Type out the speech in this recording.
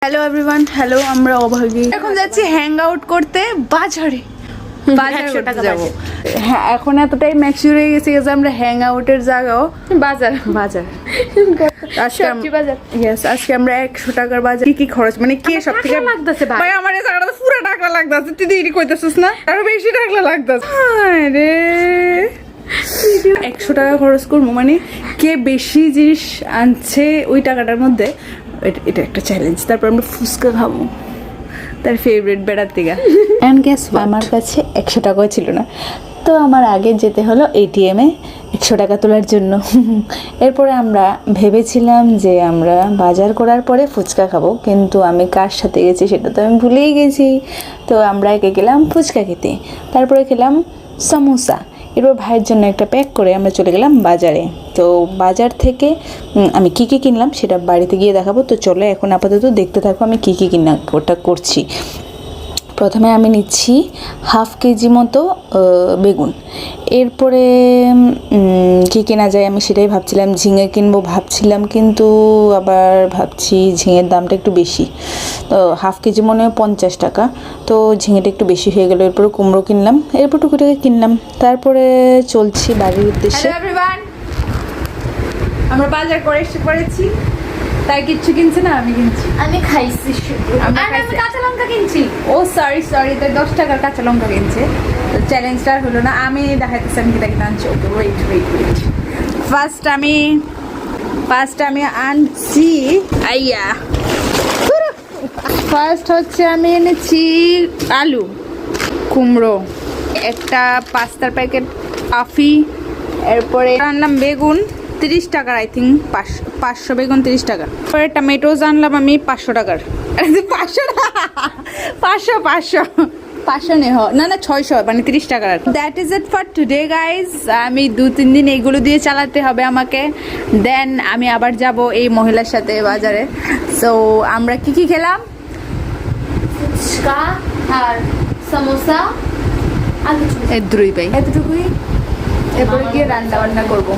Hello everyone, hello. আমরা অভাগী এখন যাচ্ছি হ্যাং আউট করতে বাজারে। বাজার করতে যাবো। হ্যাঁ, এখন এতটাই ম্যাচিউর হয়ে গেছে যে আমরা হ্যাং আউটের জায়গাও বাজার বাজার আজকে বাজার। ইয়েস, আজকে আমরা 100 টাকার বাজার কি খরচ মানে কে সব থেকে লাগতেছে ভাই? আমার এই জায়গাটা তো পুরো টাকা লাগতেছে। তুই দেরি কইতেছিস না? আরো বেশি টাকা লাগতেছে। আরে 100 টাকা খরচ করবো মানে কে বেশি জিনিস আনছে ওই টাকাটার মধ্যে, এটা একটা চ্যালেঞ্জ। তারপর আমরা ফুচকা খাবো, তার ফেভারিট বেড়ার থেকে। অ্যান্ড গ্যাস আমার কাছে 100 টাকাও ছিল না, তো আমার আগে যেতে হলো এটিএমে 100 টাকা তোলার জন্য। এরপরে আমরা ভেবেছিলাম যে আমরা বাজার করার পরে ফুচকা খাবো, কিন্তু আমি কার সাথে গেছি সেটা তো আমি ভুলেই গেছি। তো আমরা একে গেলাম ফুচকা খেতে, তারপরে খেলাম সমোসা। এরপর ভাইয়ের জন্য একটা প্যাক করে আমরা চলে গেলাম বাজারে। তো বাজার থেকে আমি কী কী কিনলাম সেটা বাড়িতে গিয়ে দেখাবো। তো চলো এখন আপাতত দেখতে থাকো আমি কী কী ওটা করছি। প্রথমে আমি নিচ্ছি 1/2 কেজি মতো বেগুন। এরপরে কী কেনা যায় আমি সেটাই ভাবছিলাম। ঝিঙে কিনবো ভাবছিলাম, কিন্তু আবার ভাবছি ঝিঙের দামটা একটু বেশি। তো 1/2 কেজি মনে হয় 50 টাকা, তো ঝিঙেটা একটু বেশি হয়ে গেলো। এরপরে কুমড়ো কিনলাম, এরপর টুকুটাকে কিনলাম। তারপরে চলছি বাড়ির উদ্দেশ্যে। আমরা বাজার করে এসে পড়েছি, তাই কিচ্ছু কিনছে না, আমি কিনছি। আমি খাইছি শুধু। আমি কাঁচা লঙ্কা কিনছি। ও সরি তাই 10 টাকার কাঁচা লঙ্কা কিনছে। তো চ্যালেঞ্জটা হলো না, আমি দেখাইতেছি আমি কিনা কিনা আনছি। Okay wait. ফার্স্ট আমি আনছি ফার্স্ট হচ্ছে আমি এনেছি আলু, কুমড়ো, একটা পাস্তার প্যাকেট, আফি। এরপরে আনলাম বেগুন 30 টাকার, আই থিঙ্ক 500 বেগুন 30 টাকা। পরে টমেটোজ আনলাম আমি 500 টাকার। 500 নেই, না 600, মানে 30 টাকার। That is it for today guys. আমি 2-3 দিন এইগুলো দিয়ে চালাতে হবে আমাকে। দেন আমি আবার যাব এই মহিলার সাথে বাজারে। সো আমরা কি কি খেলাম? ফুচকা আর সমোসা আর কিছু এতটুকুই। এরপরে গিয়ে রান্না বান্না করবো।